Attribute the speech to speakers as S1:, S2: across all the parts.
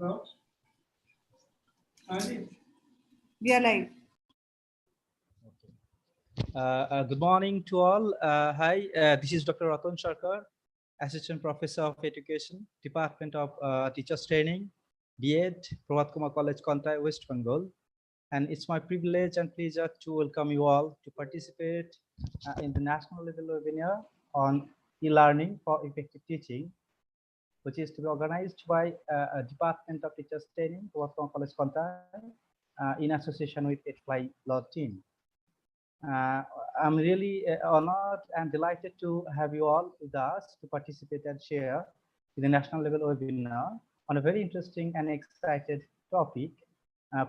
S1: We are live.
S2: Good morning to all. Hi, this is Dr. Ratan Sarkar, Assistant Professor of Education, Department of Teachers Training, B.Ed, Prabhat Kumar College, Kontai, West Bengal. And it's my privilege and pleasure to welcome you all to participate in the national level webinar on e-learning for effective teaching, which is to be organized by Department of Teachers Training, Prabhat Kumar College, Kontai, in association with Edify Learn team. I'm really honored and delighted to have you all with us to participate and share in the national level webinar on a very interesting and excited topic,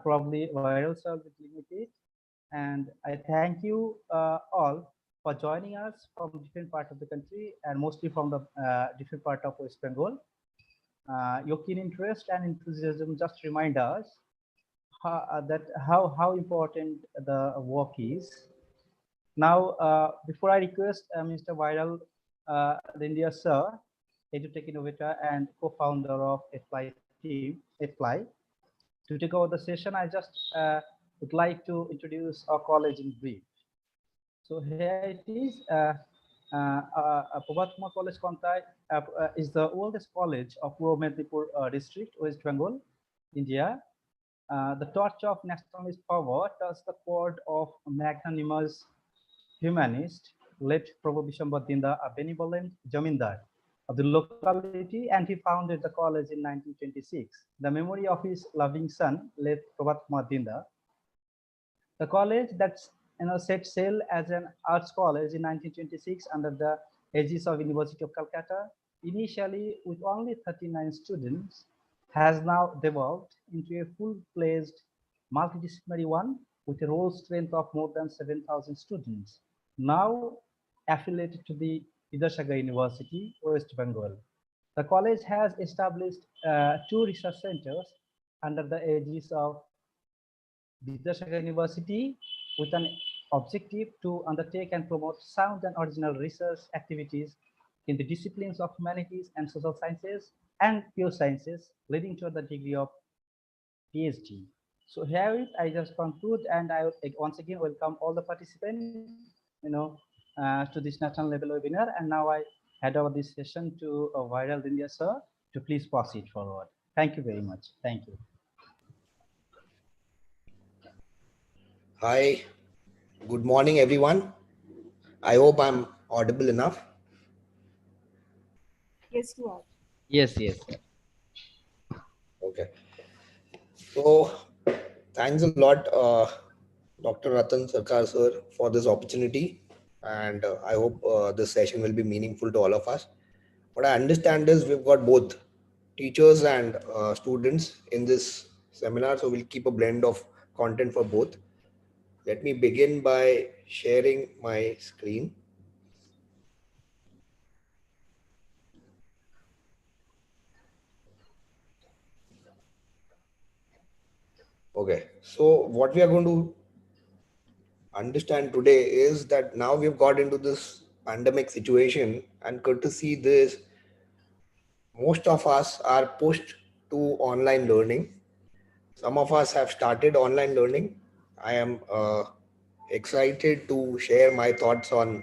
S2: probably viral cell with limited. And I thank you all for joining us from different parts of the country and mostly from the different part of West Bengal. Your keen interest and enthusiasm just remind us how important the work is. Now, before I request Mr. Viral India sir, EduTech innovator and co-founder of Edify, to take over the session, I just would like to introduce our college in brief. So here it is. Prabhat Kumar College, Kontai is the oldest college of Purba Medinipur district, West Bengal, India. The torch of nationalist power touched the chord of magnanimous humanist, late Prabhu Bishambhar Dinda, a benevolent Jamindar of the locality, and he founded the college in 1926. The memory of his loving son, late Prabhat Kumar Dinda. The college that's set sail as an arts college in 1926 under the aegis of University of Calcutta, initially with only 39 students, has now developed into a full-fledged multidisciplinary one with a roll strength of more than 7,000 students, now affiliated to the Vidyasagar University, West Bengal. The college has established 2 research centers under the aegis of Vidyasagar University with an objective to undertake and promote sound and original research activities in the disciplines of humanities and social sciences and pure sciences, leading to the degree of PhD. So here I just conclude, and I once again welcome all the participants, to this national level webinar. And now I hand over this session to Viral India sir to please proceed forward. Thank you very much. Thank you.
S3: Hi, good morning, everyone. I hope I'm audible enough.
S1: Yes, you are.
S2: Yes, yes.
S3: Okay. So, thanks a lot, Dr. Ratan Sarkar sir, for this opportunity. And I hope this session will be meaningful to all of us. What I understand is we've got both teachers and students in this seminar. So we'll keep a blend of content for both. Let me begin by sharing my screen. Okay, so what we are going to understand today is that now we've got into this pandemic situation, and good to see this, most of us are pushed to online learning. Some of us have started online learning. I am excited to share my thoughts on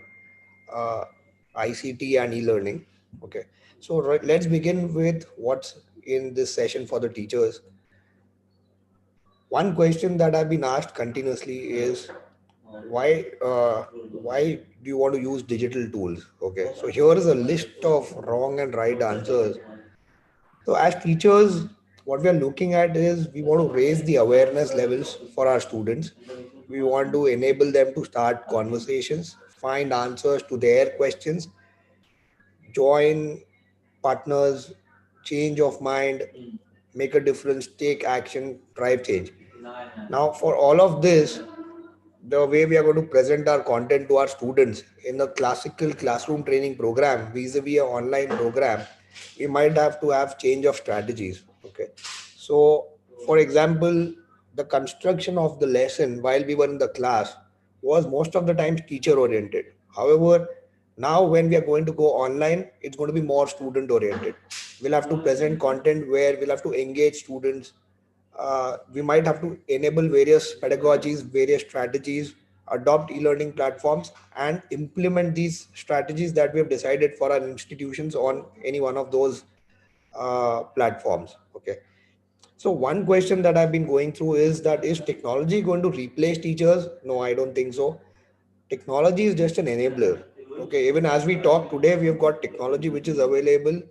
S3: ICT and e-learning. Okay, so let's begin with what's in this session for the teachers. One question that I've been asked continuously is why do you want to use digital tools? Okay, so here is a list of wrong and right answers. So as teachers, what we are looking at is we want to raise the awareness levels for our students. We want to enable them to start conversations, find answers to their questions, join partners, change of mind, make a difference, take action, drive change. Now, for all of this, the way we are going to present our content to our students in a classical classroom training program vis-a-vis an online program, we might have to have change of strategies. Okay, so for example, the construction of the lesson while we were in the class was most of the times teacher oriented. However, now when we are going to go online, it's going to be more student oriented. we'll have to present content where we'll have to engage students. We might have to enable various pedagogies, various strategies, adopt e-learning platforms, and implement these strategies that we have decided for our institutions on any one of those platforms. Okay. So one question that I've been going through is that, is technology going to replace teachers? No, I don't think so. Technology is just an enabler. Okay, even as we talk today, we have got technology which is available.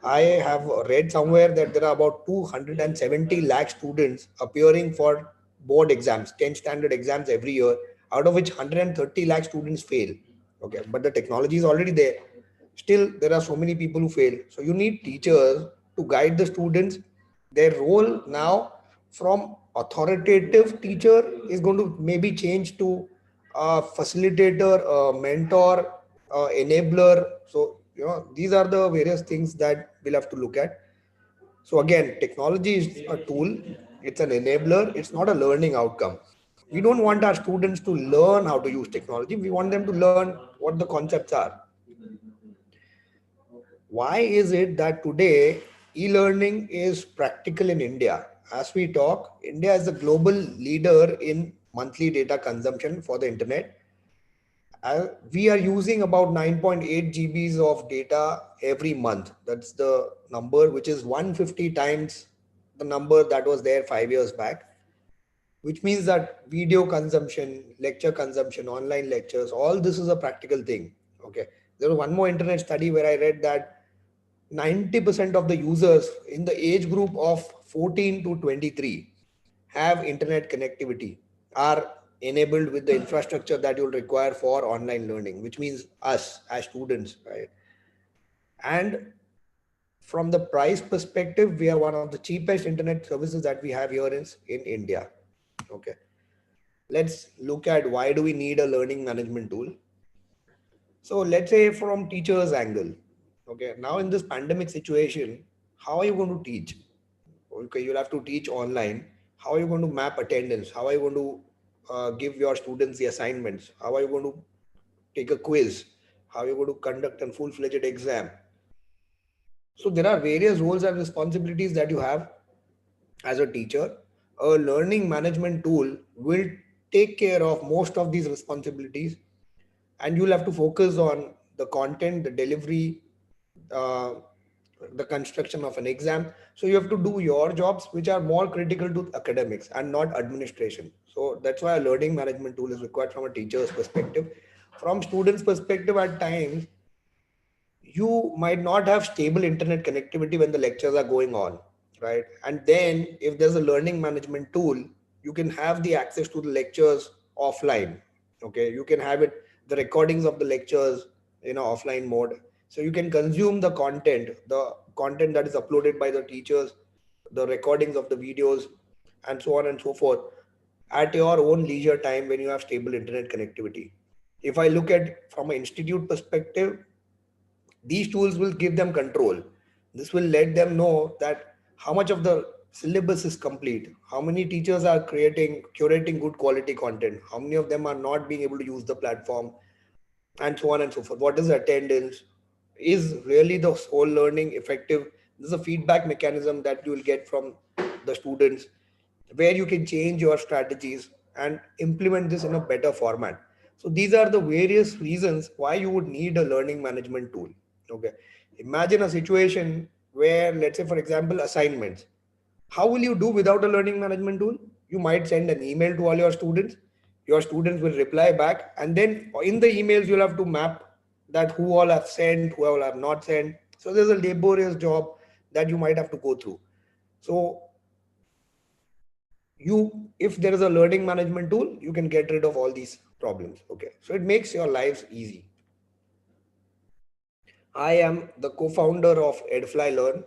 S3: I have read somewhere that there are about 270 lakh students appearing for board exams, 10 standard exams every year, out of which 130 lakh students fail. Okay, but the technology is already there. Still, there are so many people who fail. So you need teachers to guide the students. Their role now from authoritative teacher is going to maybe change to facilitator, mentor, enabler. So, these are the various things that we'll have to look at. So again, technology is a tool. It's an enabler. It's not a learning outcome. We don't want our students to learn how to use technology. We want them to learn what the concepts are. Why is it that today e-learning is practical in India? As we talk, India is the global leader in monthly data consumption for the internet. We are using about 9.8 GBs of data every month. That's the number, which is 150 times the number that was there 5 years back, which means that video consumption, lecture consumption, online lectures, all this is a practical thing. Okay. There was one more internet study where I read that 90% of the users in the age group of 14 to 23 have internet connectivity, are enabled with the infrastructure that you'll require for online learning, which means us as students, right? And from the price perspective, we are one of the cheapest internet services that we have here in India. Okay. Let's look at why do we need a learning management tool. So let's say from teacher's angle, okay, now in this pandemic situation, how are you going to teach? Okay, you'll have to teach online. How are you going to map attendance? How are you going to give your students the assignments? How are you going to take a quiz? How are you going to conduct a full-fledged exam? So there are various roles and responsibilities that you have as a teacher. A learning management tool will take care of most of these responsibilities, and you'll have to focus on the content, the delivery, uh, the construction of an exam. So you have to do your jobs which are more critical to academics and not administration. So that's why a learning management tool is required from a teacher's perspective. From students perspective, at times you might not have stable internet connectivity when the lectures are going on, right? And then if there's a learning management tool, you can have the access to the lectures offline. Okay, you can have it, the recordings of the lectures in an offline mode. So you can consume the content that is uploaded by the teachers, the recordings of the videos, and so on and so forth, at your own leisure time when you have stable internet connectivity. If I look at from an institute perspective, these tools will give them control. This will let them know that how much of the syllabus is complete, how many teachers are curating good quality content, how many of them are not being able to use the platform, and so on and so forth. What is attendance? Is really the whole learning effective? This is a feedback mechanism that you will get from the students, where you can change your strategies and implement this in a better format. So these are the various reasons why you would need a learning management tool. Okay. Imagine a situation where, let's say, for example, assignments. How will you do without a learning management tool? You might send an email to all your students. Your students will reply back, and then in the emails you'll have to map that who all have sent, who all have not sent. So there's a laborious job that you might have to go through. So you, if there is a learning management tool, you can get rid of all these problems. Okay, so it makes your lives easy. I am the co-founder of Edify Learn.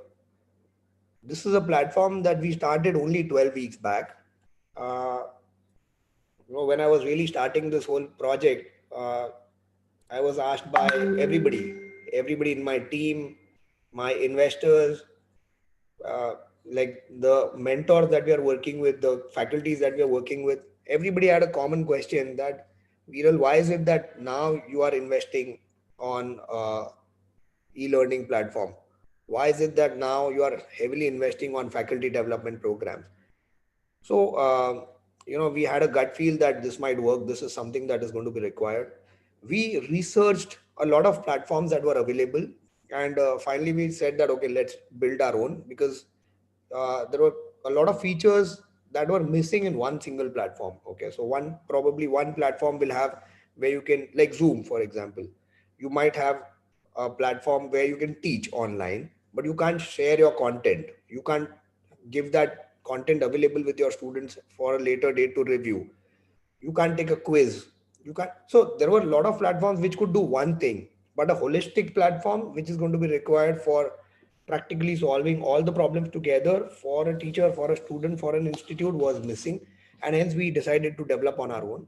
S3: This is a platform that we started only 12 weeks back. uh, when I was really starting this whole project, I was asked by everybody in my team, my investors, uh, like the mentors that we are working with, the faculties that we are working with, everybody had a common question that, Viral, why is it that now you are investing on e-learning platform? Why is it that now you are heavily investing on faculty development programs? So, we had a gut feel that this might work. This is something that is going to be required. We researched a lot of platforms that were available, and finally we said that okay, let's build our own, because there were a lot of features that were missing in one single platform. Okay, so probably one platform will have where you can, like Zoom, for example, you might have a platform where you can teach online, but you can't share your content. You can't give that content available with your students for a later date to review. You can't take a quiz. You can't. So there were a lot of platforms which could do one thing, but a holistic platform which is going to be required for practically solving all the problems together for a teacher, for a student, for an institute was missing, and hence we decided to develop on our own.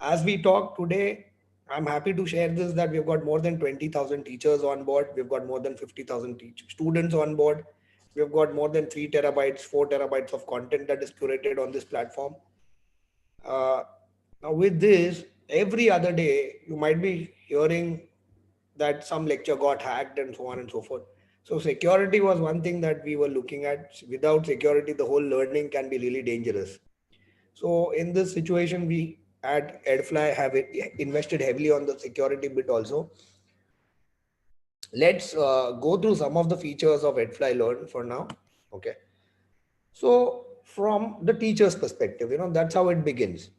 S3: As we talk today, I'm happy to share this that we've got more than 20,000 teachers on board. We've got more than 50,000 students on board. We've got more than 3 terabytes, 4 terabytes of content that is curated on this platform. Uh, Now, with this, every other day, you might be hearing that some lecture got hacked and so on and so forth. So, security was one thing that we were looking at. Without security, the whole learning can be really dangerous. So, in this situation, we at Edify have invested heavily on the security bit also. Let's go through some of the features of Edify Learn for now. Okay. So, from the teacher's perspective, that's how it begins.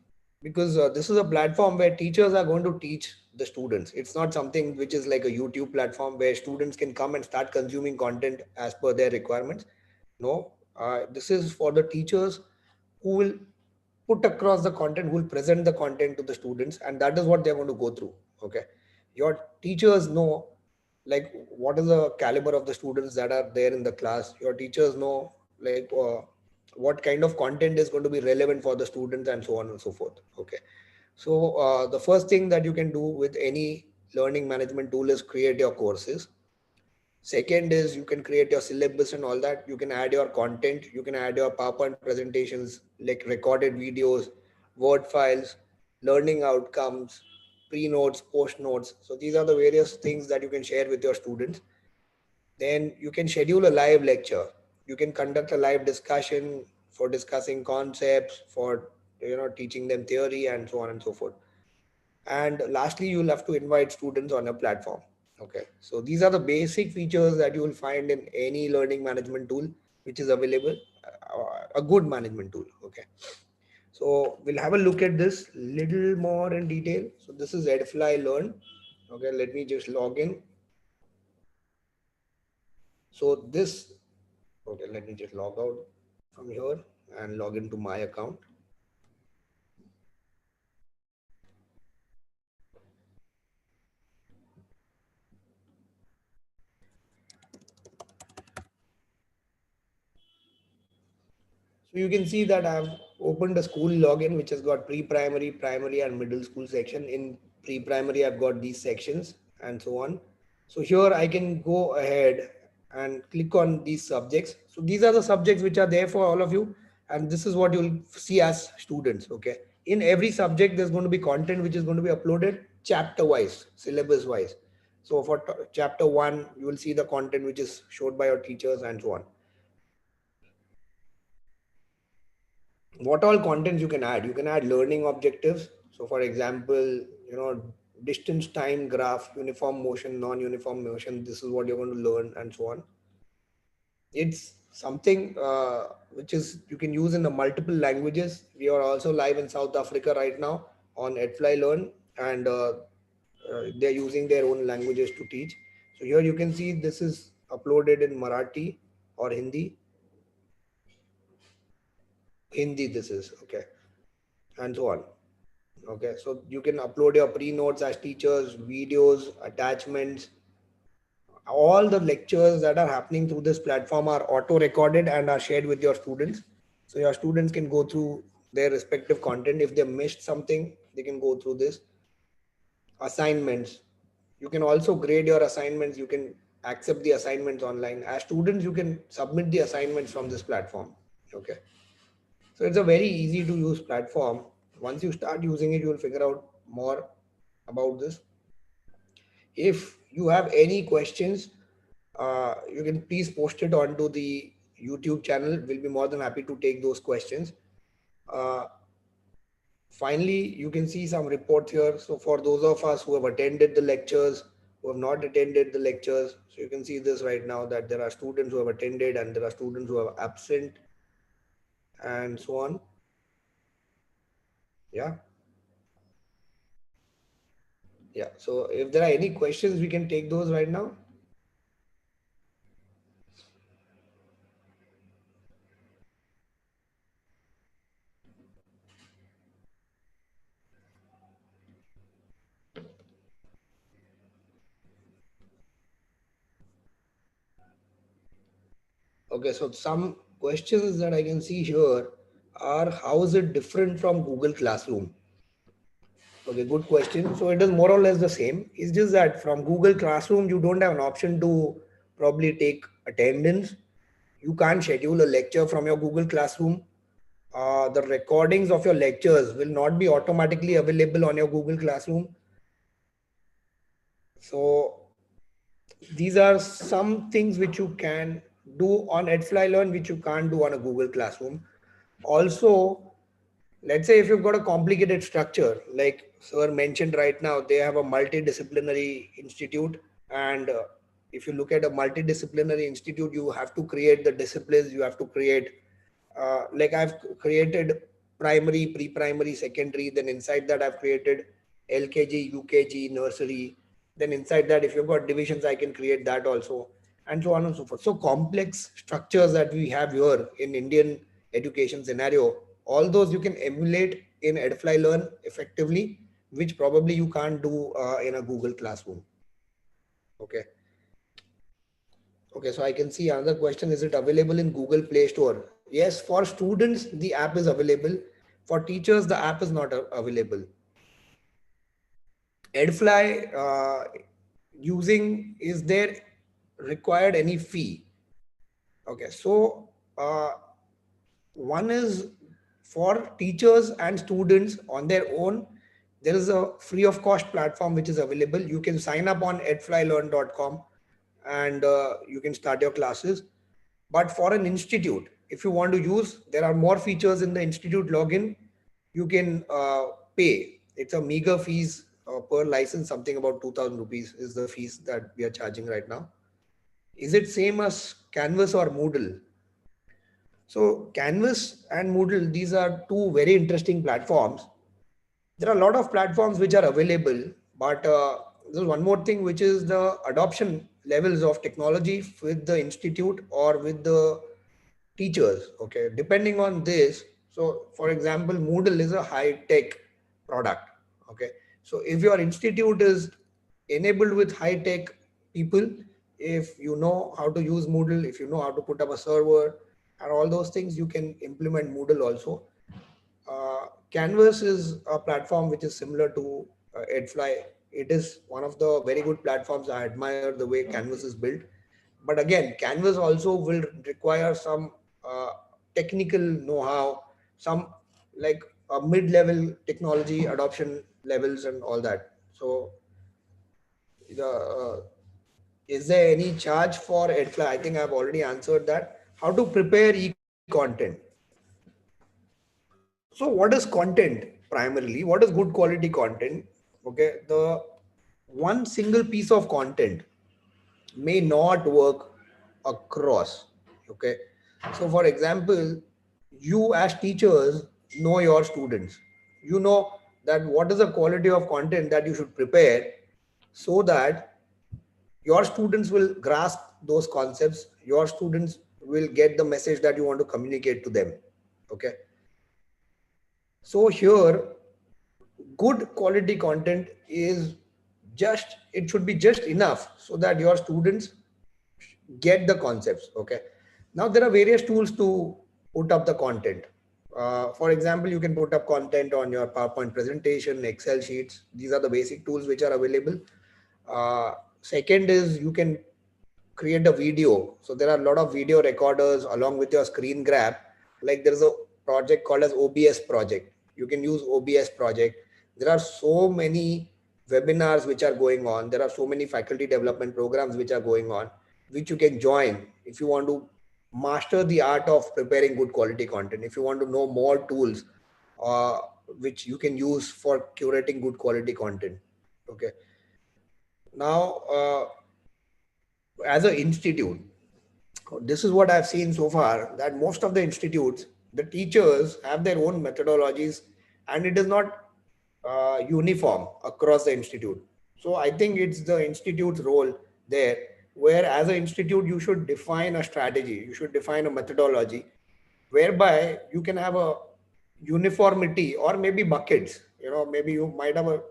S3: Because this is a platform where teachers are going to teach the students. It's not something which is like a YouTube platform where students can come and start consuming content as per their requirements. No, this is for the teachers who will put across the content, who will present the content to the students, and that is what they're going to go through. Okay. Your teachers know like what is the caliber of the students that are there in the class. Your teachers know like what kind of content is going to be relevant for the students and so on and so forth. Okay, so the first thing that you can do with any learning management tool is create your courses. Second is you can create your syllabus and all that. You can add your content, you can add your PowerPoint presentations, like recorded videos, Word files, learning outcomes, pre-notes, post-notes. So these are the various things that you can share with your students. Then you can schedule a live lecture. You can conduct a live discussion for discussing concepts, for teaching them theory and so on and so forth. And lastly, you'll have to invite students on a platform. Okay, so these are the basic features that you will find in any learning management tool which is available, a good management tool. Okay, so we'll have a look at this little more in detail. So this is Edify Learn. Okay, let me just log in. So this, okay, let me just log out from here and log into my account. So you can see that I've opened a school login which has got pre-primary, primary and middle school section. In pre-primary, I've got these sections and so on. So here I can go ahead and click on these subjects. So these are the subjects which are there for all of you. And this is what you'll see as students. Okay. In every subject, there's going to be content which is going to be uploaded chapter wise, syllabus wise. So for chapter 1, you will see the content which is showed by your teachers and so on. What all contents you can add? You can add learning objectives. So for example, distance time graph, uniform motion, non-uniform motion, this is what you're going to learn and so on. It's something which is you can use in the multiple languages. We are also live in South Africa right now on Edify Learn, and they're using their own languages to teach. So here you can see this is uploaded in Marathi or Hindi this is okay, and so on. Okay, so you can upload your pre-notes as teachers, videos, attachments. All the lectures that are happening through this platform are auto-recorded and are shared with your students. So your students can go through their respective content. If they missed something, they can go through this. Assignments. You can also grade your assignments. You can accept the assignments online. As students, you can submit the assignments from this platform. Okay. So it's a very easy to use platform. Once you start using it, you will figure out more about this. If you have any questions, You can please post it onto the YouTube channel. We'll be more than happy to take those questions. Uh, Finally, you can see some reports here. So for those of us who have attended the lectures, who have not attended the lectures, so you can see this right now that there are students who have attended and there are students who are absent and so on. Yeah. Yeah. So if there are any questions, we can take those right now. Okay, so some questions that I can see here are, how is it different from Google Classroom? Okay, good question. So it is more or less the same. It's just that from Google Classroom, you don't have an option to probably take attendance. You can't schedule a lecture from your Google Classroom. The recordings of your lectures will not be automatically available on your Google Classroom. So these are some things which you can do on Edify Learn, which you can't do on a Google Classroom. Also, let's say if you've got a complicated structure, like sir mentioned right now, they have a multidisciplinary institute. And if you look at a multidisciplinary institute, you have to create the disciplines, you have to create, like I've created primary, pre-primary, secondary, then inside that I've created LKG, UKG, nursery. Then inside that, if you've got divisions, I can create that also, and so on and so forth. So complex structures that we have here in Indian education scenario, all those you can emulate in Edify Learn effectively, which probably you can't do in a Google Classroom. Okay. Okay, so I can see another question. Is it available in Google Play Store? Yes, for students, the app is available. For teachers, the app is not available. Edify using, is there required any fee? Okay, so one is for teachers and students on their own. There is a free of cost platform which is available. You can sign up on edflylearn.com and you can start your classes. But for an institute, if you want to use, there are more features in the institute login. You can pay. It's a meager fees per license, something about 2,000 rupees is the fees that we are charging right now. Is it same as Canvas or Moodle? So Canvas and Moodle, these are two very interesting platforms. There are a lot of platforms which are available, but there's one more thing, which is the adoption levels of technology with the institute or with the teachers. Okay, depending on this. So for example, Moodle is a high tech product. Okay, so if your institute is enabled with high tech people, if you know how to use Moodle, if you know how to put up a server and all those things, you can implement Moodle also. Canvas is a platform which is similar to Edfly. It is one of the very good platforms. I admire the way Canvas is built. But again, Canvas also will require some technical know-how, some like a mid-level technology adoption levels and all that. So, is there any charge for Edfly? I think I've already answered that. How to prepare e-content? So what is content primarily? What is good quality content? Okay, the one single piece of content may not work across. Okay, so for example, you as teachers know your students. You know that what is the quality of content that you should prepare so that your students will grasp those concepts. Your students will get the message that you want to communicate to them. Okay, so here, good quality content is just, it should be just enough so that your students get the concepts. Okay, now there are various tools to put up the content. For example, you can put up content on your PowerPoint presentation, Excel sheets. These are the basic tools which are available. Second is, you can create a video. So there are a lot of video recorders along with your screen grab. Like there's a project called as OBS project. You can use OBS project. There are so many webinars which are going on. There are so many faculty development programs which are going on. which you can join if you want to master the art of preparing good quality content, if you want to know more tools uh, which you can use for curating good quality content. Okay. Now, as an institute, this is what I've seen so far, that most of the institutes, the teachers have their own methodologies, and it is not uniform across the institute. So I think it's the institute's role there, where as an institute you should define a strategy, you should define a methodology, whereby you can have a uniformity, or maybe buckets. Maybe you might have a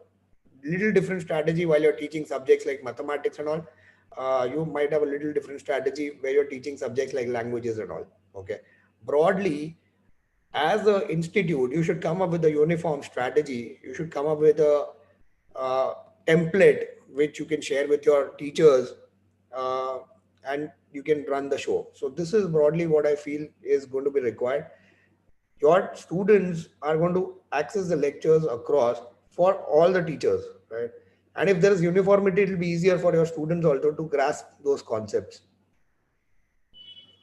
S3: little different strategy while you're teaching subjects like mathematics and all. You might have a little different strategy where you're teaching subjects like languages and all. Okay. Broadly, as an institute, you should come up with a uniform strategy. You should come up with a uh, template which you can share with your teachers, uh, and you can run the show. So this is broadly what I feel is going to be required. Your students are going to access the lectures across for all the teachers, right? And if there is uniformity, it will be easier for your students also to grasp those concepts.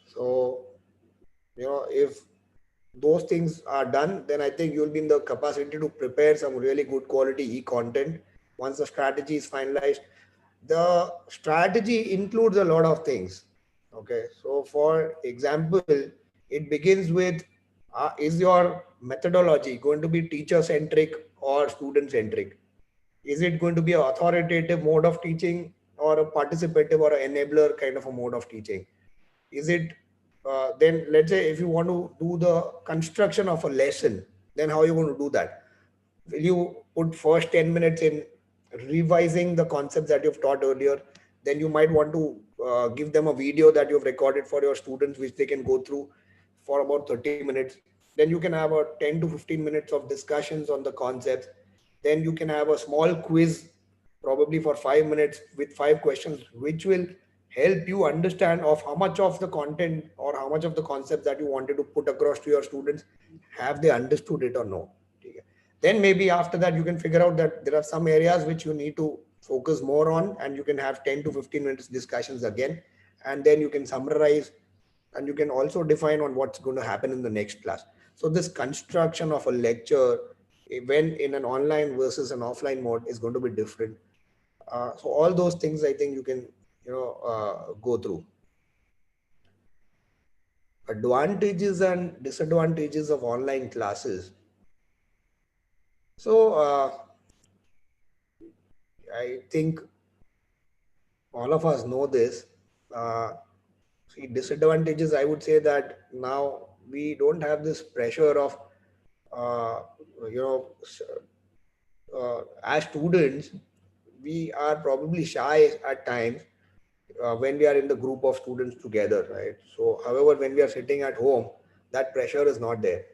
S3: So, if those things are done, then I think you'll be in the capacity to prepare some really good quality e-content. Once the strategy is finalized, the strategy includes a lot of things. Okay. So for example, it begins with, is your methodology going to be teacher centric or student centric? Is it going to be an authoritative mode of teaching, or a participative or an enabler kind of a mode of teaching? Is it, then let's say if you want to do the construction of a lesson, then how are you going to do that? Will you put first 10 minutes in revising the concepts that you've taught earlier? Then you might want to give them a video that you've recorded for your students, which they can go through for about 30 minutes. Then you can have a 10 to 15 minutes of discussions on the concepts. Then you can have a small quiz, probably for 5 minutes with 5 questions, which will help you understand of how much of the content or how much of the concepts that you wanted to put across to your students, have they understood it or no. Okay. Then maybe after that you can figure out that there are some areas which you need to focus more on, and you can have 10 to 15 minutes discussions again, and then you can summarize, and you can also define on what's going to happen in the next class. So this construction of a lecture, when in an online versus an offline mode, is going to be different. So all those things I think you can go through. Advantages and disadvantages of online classes. So I think all of us know this. See, disadvantages, I would say that now we don't have this pressure of, uh, you know, as students, we are probably shy at times when we are in the group of students together, right? So, however, when we are sitting at home, that pressure is not there.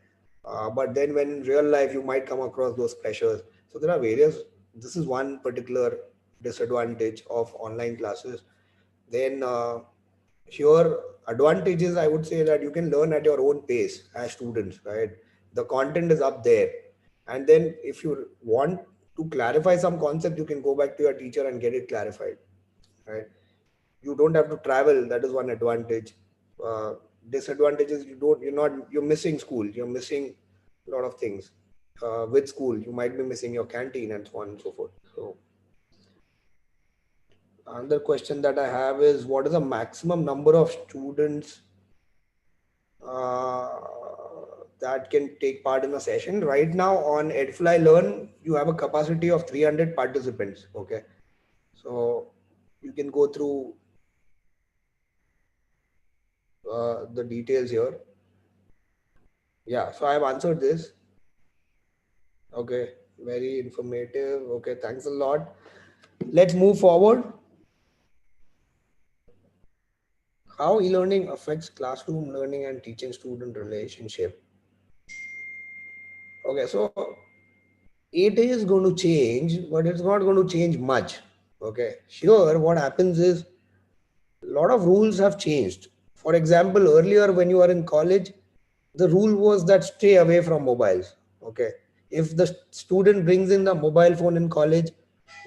S3: But then when in real life, you might come across those pressures. So there are various, this is one particular disadvantage of online classes. Then here, advantages, I would say that you can learn at your own pace as students, right? The content is up there. And then if you want to clarify some concept, you can go back to your teacher and get it clarified, right? You don't have to travel. That is one advantage. Uh, Disadvantages, you're missing school. You're missing a lot of things. With school, you might be missing your canteen and so on and so forth. So another question that I have is, what is the maximum number of students uh, that can take part in a session? Right now on Edify Learn, you have a capacity of 300 participants. Okay. So you can go through the details here. Yeah, so I have answered this. Okay, very informative. Okay, thanks a lot. Let's move forward. How e-learning affects classroom learning and teaching student relationship. Okay, so it is going to change, but it's not going to change much. Okay, here what happens is a lot of rules have changed. For example, earlier when you were in college, the rule was that stay away from mobiles. Okay, if the student brings in the mobile phone in college,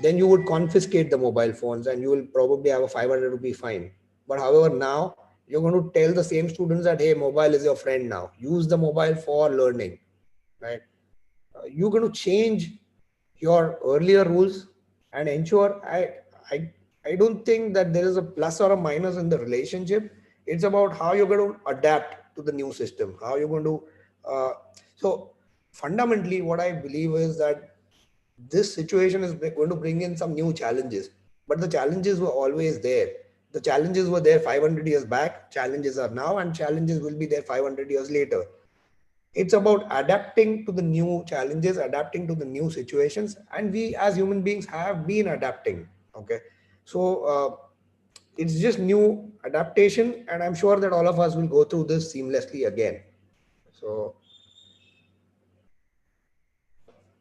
S3: then you would confiscate the mobile phones and you will probably have a 500 rupee fine. But however, now you're going to tell the same students that, hey, mobile is your friend now. Use the mobile for learning, right? You're going to change your earlier rules and ensure I I don't think that there is a plus or a minus in the relationship. It's about how you're going to adapt to the new system, how you're going to so fundamentally what I believe is that this situation is going to bring in some new challenges, but the challenges were always there. The challenges were there 500 years back, challenges are now, and challenges will be there 500 years later. It's about adapting to the new challenges, adapting to the new situations, and we as human beings have been adapting. Okay, so it's just new adaptation, and I'm sure that all of us will go through this seamlessly again. So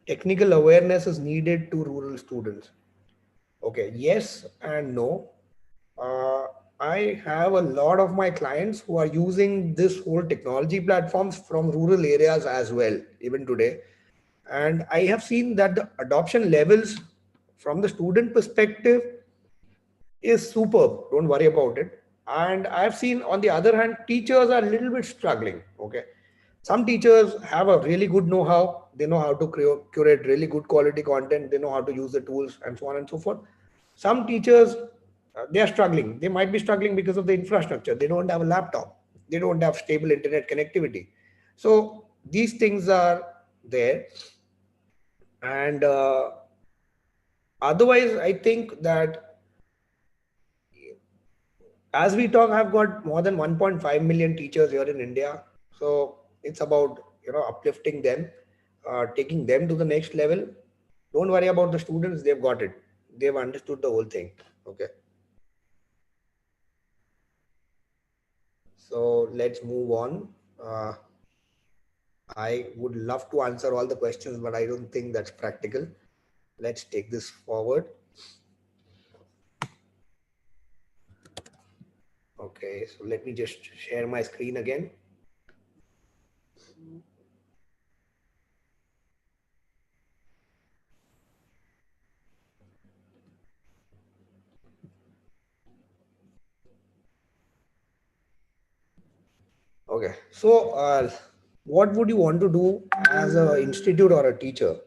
S3: technical awareness is needed to rural students. Okay, yes and no. uh, I have a lot of my clients who are using this whole technology platforms from rural areas as well, even today. And I have seen that the adoption levels from the student perspective is superb. Don't worry about it. And I've seen, on the other hand, teachers are a little bit struggling. Okay. Some teachers have a really good know-how. They know how to curate really good quality content. They know how to use the tools and so on and so forth. Some teachers, they are struggling. They might be struggling because of the infrastructure. They don't have a laptop. They don't have stable internet connectivity. So these things are there. And otherwise, I think that as we talk, I've got more than 1.5 million teachers here in India. So it's about, uplifting them, taking them to the next level. Don't worry about the students. They've got it. They've understood the whole thing. Okay. So let's move on. Uh, I would love to answer all the questions, but I don't think that's practical. Let's take this forward. Okay, so let me just share my screen again. Okay, so what would you want to do as an institute or a teacher?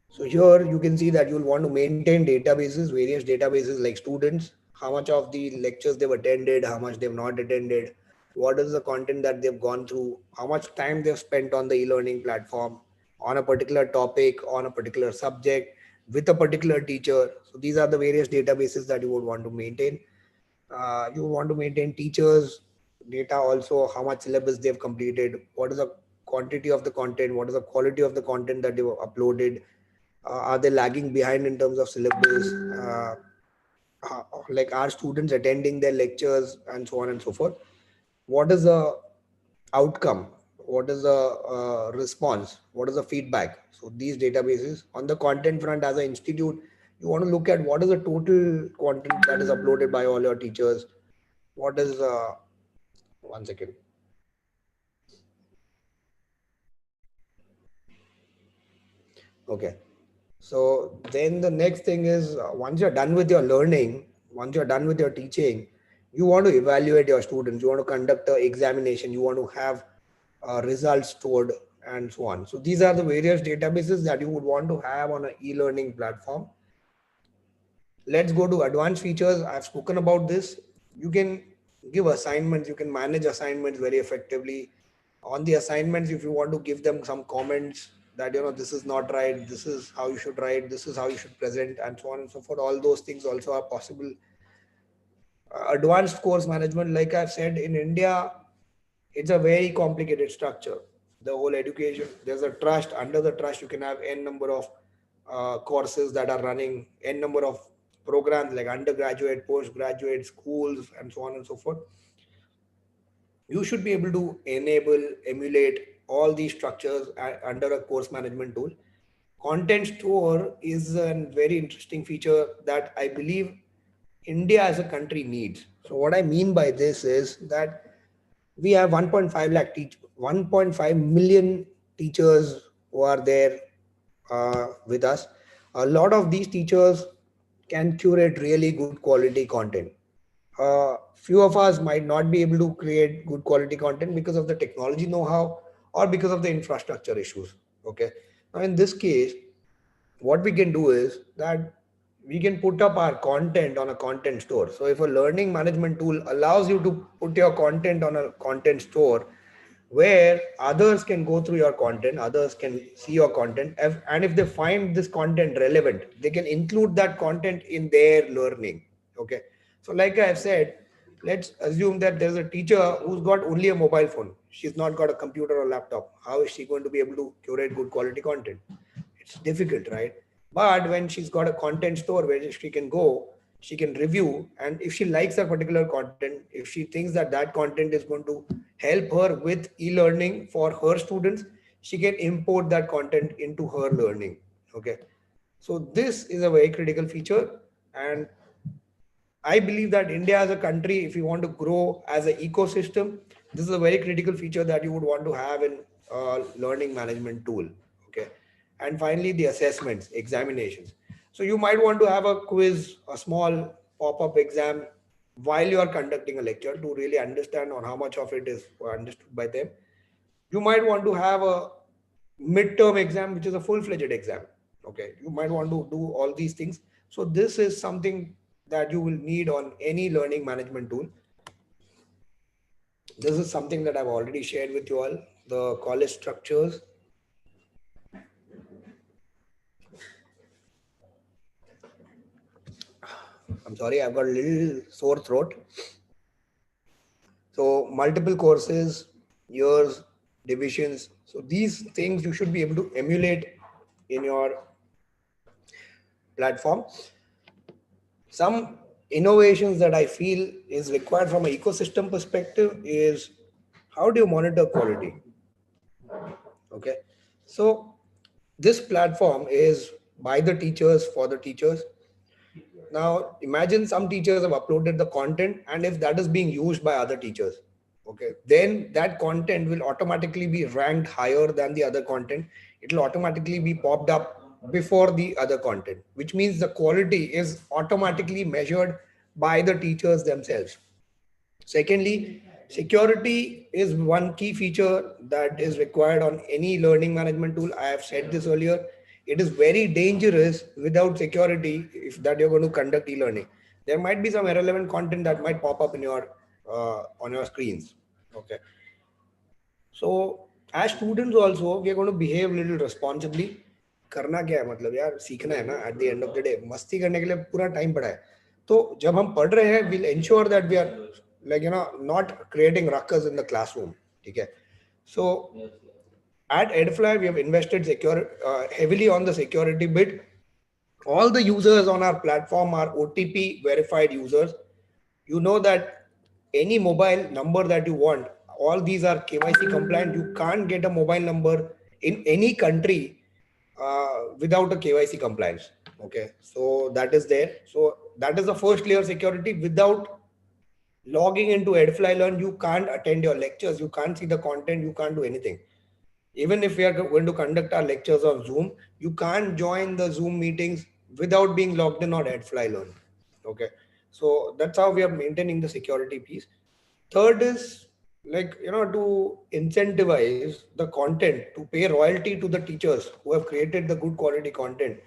S3: So here you can see that you'll want to maintain databases, various databases like students, how much of the lectures they've attended, how much they've not attended, what is the content that they've gone through, how much time they've spent on the e-learning platform, on a particular topic, on a particular subject, with a particular teacher. So these are the various databases that you would want to maintain. You want to maintain teachers data also, how much syllabus they've completed, what is the quantity of the content, what is the quality of the content that they've uploaded, are they lagging behind in terms of syllabus, like are students attending their lectures, and so on and so forth. What is the outcome, what is the response, what is the feedback. So these databases. On the content front, as an institute, you want to look at what is the total content that is uploaded by all your teachers, what is 1 second. Okay, so then the next thing is, once you're done with your learning, once you're done with your teaching, you want to evaluate your students, you want to conduct an examination, you want to have results stored, and so on. So these are the various databases that you would want to have on an e-learning platform. Let's go to advanced features. I've spoken about this. You can give assignments, you can manage assignments very effectively. On the assignments, if you want to give them some comments that, this is not right, this is how you should write, this is how you should present, and so on and so forth, all those things also are possible. Advanced course management, like I've said, in India, it's a very complicated structure. The whole education, there's a trust. Under the trust, you can have n number of courses that are running, n number of programs like undergraduate, postgraduate, schools, and so on and so forth. You should be able to enable, emulate all these structures under a course management tool. Content store is a very interesting feature that I believe India as a country needs. So what I mean by this is that we have 1.5 lakh 1.5 million teachers who are there with us. A lot of these teachers can curate really good quality content. few of us might not be able to create good quality content because of the technology know-how or because of the infrastructure issues. Okay. Now, in this case, what we can do is that we can put up our content on a content store. So if a learning management tool allows you to put your content on a content store where others can go through your content, others can see your content, and if they find this content relevant, they can include that content in their learning. Okay. So like I have said, let's assume that there's a teacher who's got only a mobile phone. She's not got a computer or laptop. How is she going to be able to curate good quality content? It's difficult, right? But when she's got a content store where she can go, she can review, and if she likes a particular content, if she thinks that that content is going to help her with e-learning for her students, she can import that content into her learning. Okay. So this is a very critical feature, and I believe that India as a country, if you want to grow as an ecosystem, this is a very critical feature that you would want to have in a learning management tool. Okay. And finally, the assessments, examinations. So you might want to have a quiz, a small pop-up exam while you are conducting a lecture to really understand on how much of it is understood by them. You might want to have a midterm exam, which is a full-fledged exam. Okay. You might want to do all these things. So this is something that you will need on any learning management tool. This is something that I've already shared with you all, the college structures. I'm sorry, I've got a little sore throat. So multiple courses, years, divisions. So these things you should be able to emulate in your platform. Some innovations that I feel is required from an ecosystem perspective is how do you monitor quality? Okay. So this platform is by the teachers for the teachers. Now imagine some teachers have uploaded the content, and if that is being used by other teachers, okay, then that content will automatically be ranked higher than the other content. It will automatically be popped up before the other content, which means the quality is automatically measured by the teachers themselves. Secondly, security is one key feature that is required on any learning management tool. I have said this earlier. It is very dangerous without security if that you're going to conduct e-learning. There might be some irrelevant content that might pop up in your on your screens. Okay. So as students also, we are going to behave little responsibly. करना क्या है मतलब यार सीखना है ना at the end of the day मस्ती करने के लिए पूरा टाइम पड़ा है तो जब हम पढ़ रहे हैं we'll ensure that we are like not creating ruckus in the classroom. ठीक है. So at Edify we have invested heavily on the security bit. All the users on our platform are OTP verified users. You know that any mobile number that you want, all these are KYC compliant. You can't get a mobile number in any country without a KYC compliance. Okay, so that is there. So that is the first layer of security. Without logging into Edify Learn, you can't attend your lectures, you can't see the content, you can't do anything. Even if we are going to conduct our lectures on Zoom, you can't join the Zoom meetings without being logged in on Edify Learn. Okay, so that's how we are maintaining the security piece. Third is to incentivize the content, to pay royalty to the teachers who have created the good quality content.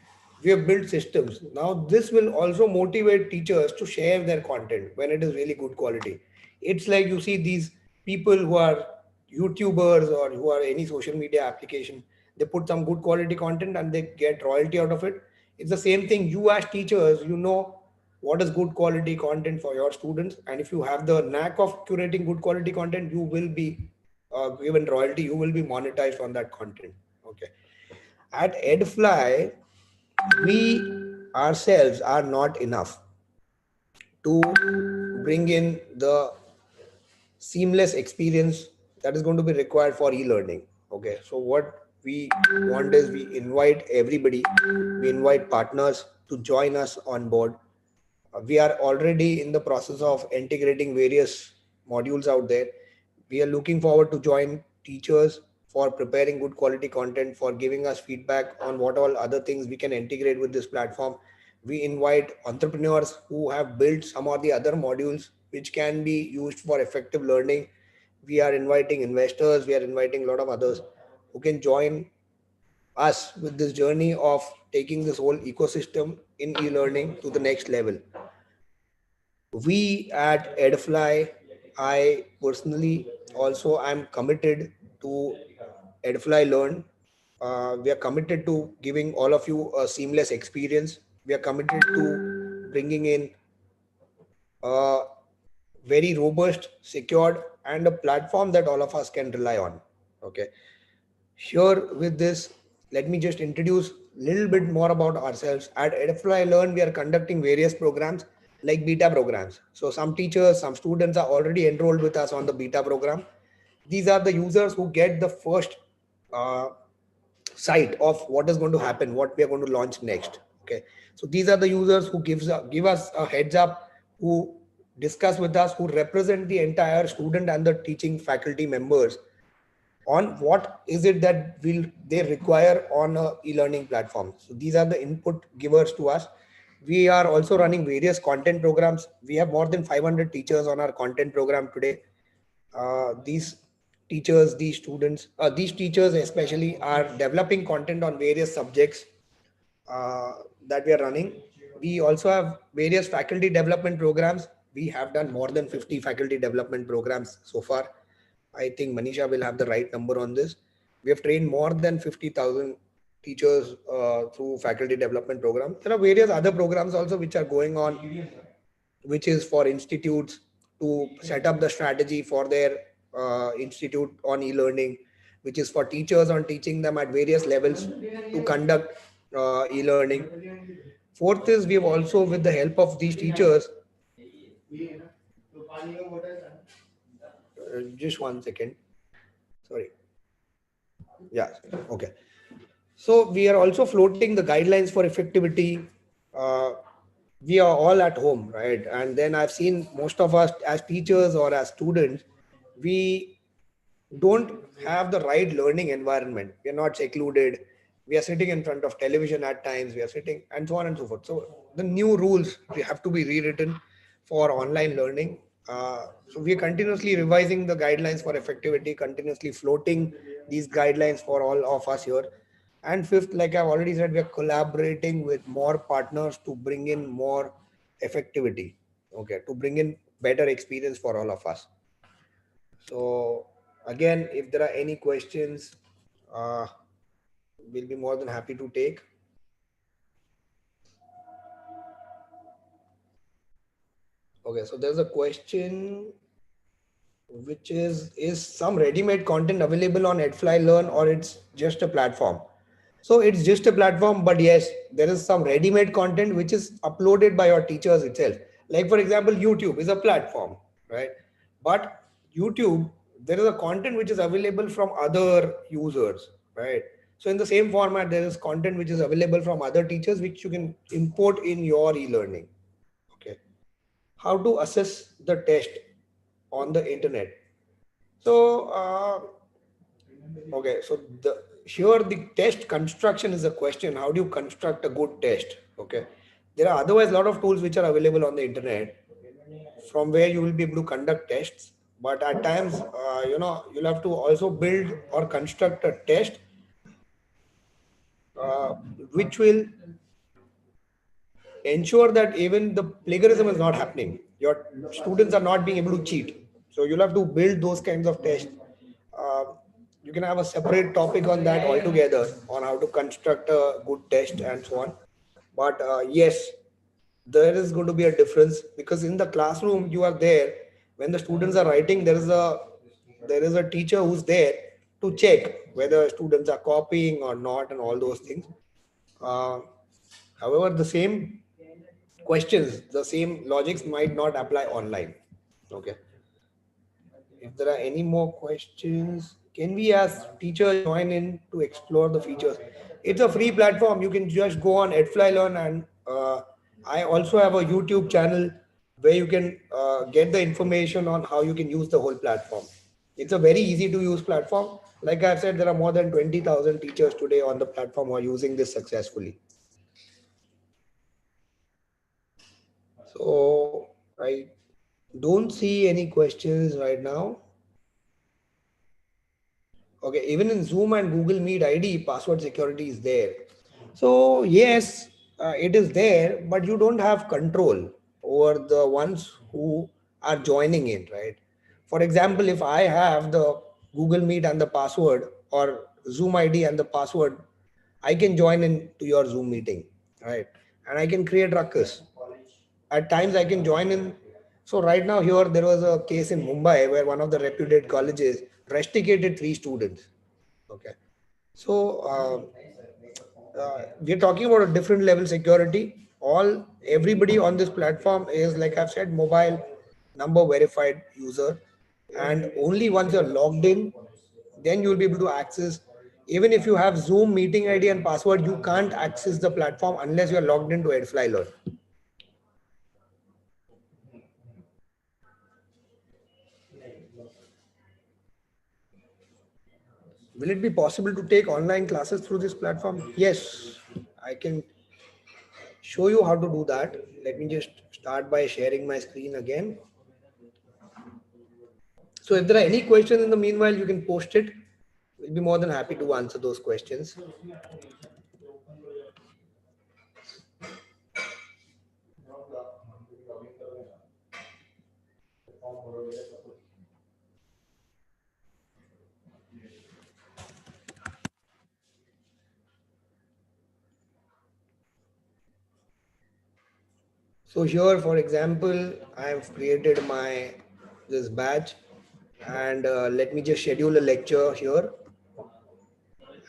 S3: We have built systems. Now this will also motivate teachers to share their content when it is really good quality. It's like you see these people who are YouTubers or who are any social media application, they put some good quality content and they get royalty out of it. It's the same thing. You as teachers, you know what is good quality content for your students, and if you have the knack of curating good quality content, you will be given royalty, you will be monetized on that content. Okay. At Edfly, we ourselves are not enough to bring in the seamless experience that is going to be required for e-learning. Okay, so what we want is we invite everybody, we invite partners to join us on board. We are already in the process of integrating various modules out there. We are looking forward to join teachers for preparing good quality content, for giving us feedback on what all other things we can integrate with this platform. We invite entrepreneurs who have built some of the other modules which can be used for effective learning. We are inviting investors, we are inviting a lot of others who can join us with this journey of taking this whole ecosystem in e-learning to the next level. We at Edify, I personally also am committed to Edify Learn. We are committed to giving all of you a seamless experience. We are committed to bringing in a very robust, secured, and a platform that all of us can rely on. Okay. Here with this, let me just introduce a little bit more about ourselves. At Edify Learn, we are conducting various programs like beta programs. So some teachers, some students are already enrolled with us on the beta program. These are the users who get the first uh, sight of what is going to happen, what we are going to launch next. Okay, so these are the users who give us a heads up, who discuss with us, who represent the entire student and the teaching faculty members on what is it that will they require on a e-learning platform. So these are the input givers to us. We are also running various content programs. We have more than 500 teachers on our content program today. These teachers, these teachers especially are developing content on various subjects uh, that we are running. We also have various faculty development programs. We have done more than 50 faculty development programs so far. I think Manisha will have the right number on this. We have trained more than 50,000 teachers through faculty development program. There are various other programs also which are going on, which is for institutes to set up the strategy for their institute on e-learning, which is for teachers on teaching them at various levels to conduct e-learning. Fourth is we have also, with the help of these teachers, just 1 second, sorry, yeah, okay. So we are also floating the guidelines for effectivity. Uh, we are all at home, right? And then I've seen most of us as teachers or as students, we don't have the right learning environment. We are not secluded. We are sitting in front of television at times. We are sitting and so on and so forth. So the new rules we have to be rewritten for online learning. So we are continuously revising the guidelines for effectivity, continuously floating these guidelines for all of us here. And fifth, like I've already said, we are collaborating with more partners to bring in more effectivity. Okay, to bring in better experience for all of us. So again, if there are any questions, uh, we'll be more than happy to take. Okay, so there's a question which is some ready-made content available on Edify Learn, or it's just a platform? So it's just a platform, but yes, there is some ready-made content which is uploaded by your teachers itself. Like for example, YouTube is a platform, right? But YouTube, there is a content which is available from other users, right? So in the same format, there is content which is available from other teachers which you can import in your e-learning. Okay. How to assess the test on the internet? So okay, so the here the test construction is a question. How do you construct a good test? Okay, there are otherwise a lot of tools which are available on the internet from where you will be able to conduct tests. But at times, you'll have to also build or construct a test uh, which will ensure that even the plagiarism is not happening. Your students are not being able to cheat. So you'll have to build those kinds of tests. Uh, you can have a separate topic on that altogether on how to construct a good test and so on. But yes, there is going to be a difference because in the classroom you are there when the students are writing. There is a teacher who's there to check whether students are copying or not and all those things. Uh, However, the same questions, the same logics might not apply online. Okay. If there are any more questions, can we as teachers join in to explore the features? It's a free platform. You can just go on Edify Learn, and I also have a YouTube channel where you can get the information on how you can use the whole platform. It's a very easy to use platform. Like I've said, there are more than 20,000 teachers today on the platform who are using this successfully. So I Don't see any questions right now. Okay, even in Zoom and Google Meet ID, password security is there. So yes, it is there, but you don't have control over the ones who are joining in, right? For example, if I have the Google Meet and the password, or Zoom ID and the password, I can join in to your Zoom meeting, right? And I can create ruckus. At times I can join in. So right now here there was a case in Mumbai where one of the reputed colleges rusticated three students. Okay. So we're talking about a different level security. Everybody on this platform is, like I've said, mobile number verified user, and only once you're logged in, then you'll be able to access. Even if you have Zoom meeting ID and password, you can't access the platform unless you're logged into Edify Learn. Will it be possible to take online classes through this platform? Yes, I can show you how to do that. Let me just start by sharing my screen again. So if there are any questions in the meanwhile, you can post it. We'll be more than happy to answer those questions. So here, for example, I have created my this batch, and let me just schedule a lecture here,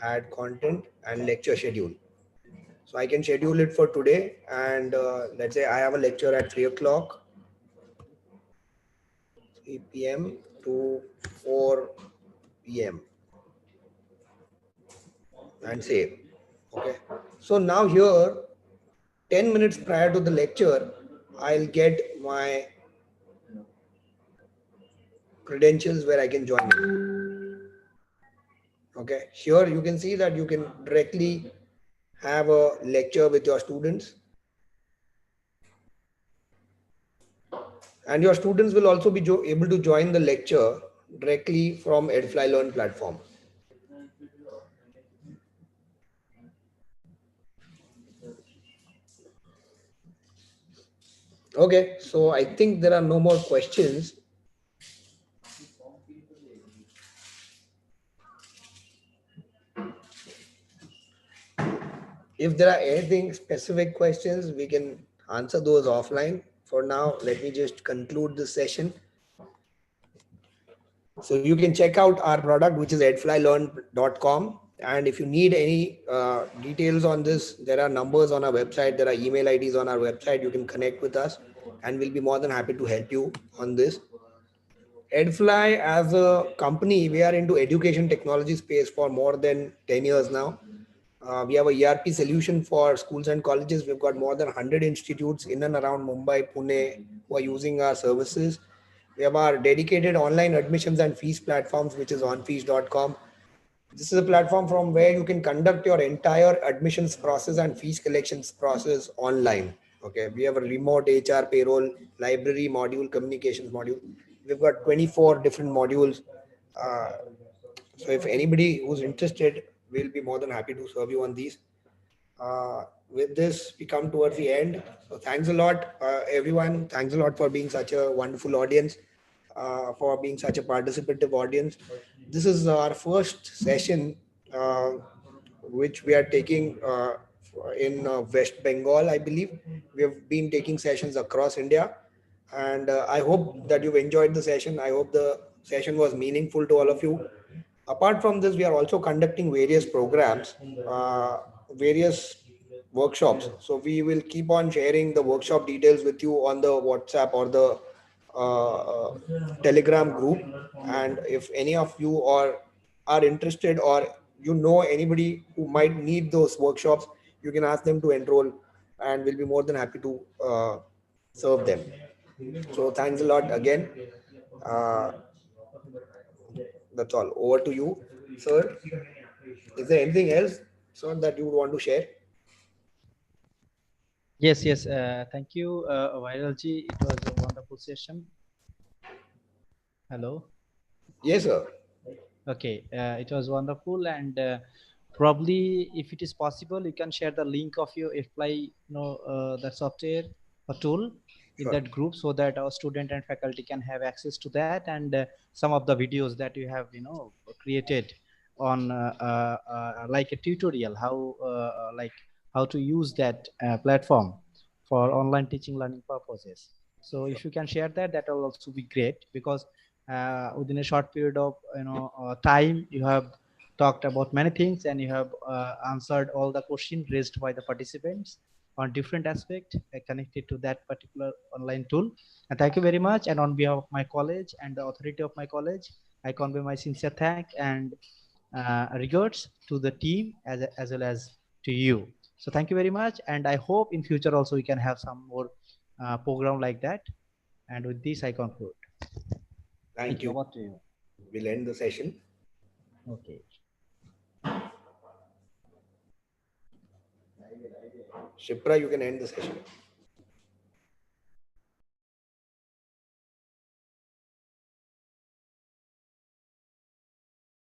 S3: add content and lecture schedule. So I can schedule it for today, and let's say I have a lecture at 3 o'clock, 3 p.m. to 4 p.m. and save. Okay. So now here, 10 minutes prior to the lecture, I'll get my credentials where I can join in. Okay. Here you can see that you can directly have a lecture with your students, and your students will also be able to join the lecture directly from Edify Learn platform. Okay, so I think there are no more questions. If there are anything specific questions, we can answer those offline. For now, let me just conclude this session. So you can check out our product, which is edflylearn.com. And if you need any details on this, there are numbers on our website, there are email IDs on our website. You can connect with us, and we'll be more than happy to help you on this. Edfly as a company, we are into education technology space for more than 10 years now. We have a ERP solution for schools and colleges. We've got more than 100 institutes in and around Mumbai, Pune who are using our services. We have our dedicated online admissions and fees platforms, which is onfees.com. This is a platform from where you can conduct your entire admissions process and fees collections process online. Okay, we have a remote HR, payroll, library module, communications module. We've got 24 different modules. Uh, so if anybody who's interested, we'll be more than happy to serve you on these. With this, we come towards the end. So thanks a lot, everyone. Thanks a lot for being such a wonderful audience, for being such a participative audience. This is our first session, which we are taking in West Bengal, I believe. We have been taking sessions across India, and I hope that you've enjoyed the session. I hope the session was meaningful to all of you. Apart from this, we are also conducting various programs, various workshops. So we will keep on sharing the workshop details with you on the WhatsApp or the Telegram group. And if any of you are interested, or you know anybody who might need those workshops, you can ask them to enroll, and we'll be more than happy to serve them. So thanks a lot again. Uh, that's all. Over to you, sir. Is there anything else, sir, that you would want to share?
S2: Yes, yes. Thank you, Viralji. It was a wonderful session. Hello.
S3: Yes, sir.
S2: Okay, it was wonderful, and probably if it is possible, you can share the link of your Apply, that software or tool in
S3: Sure.
S2: that group, so that our student and faculty can have access to that, and some of the videos that you have, created on like a tutorial, like how to use that platform for online teaching learning purposes. So if you can share that, that will also be great, because within a short period of time, you have talked about many things, and you have answered all the questions raised by the participants on different aspects connected to that particular online tool. And thank you very much, and on behalf of my college and the authority of my college, I convey my sincere thank and regards to the team, as well as to you. So thank you very much, and I hope in future also we can have some more program like that. And with this I conclude.
S3: Thank
S2: Thank you.
S3: you.
S2: Over to you.
S3: We'll end the session.
S2: Okay.
S3: Shipra, you can end the session.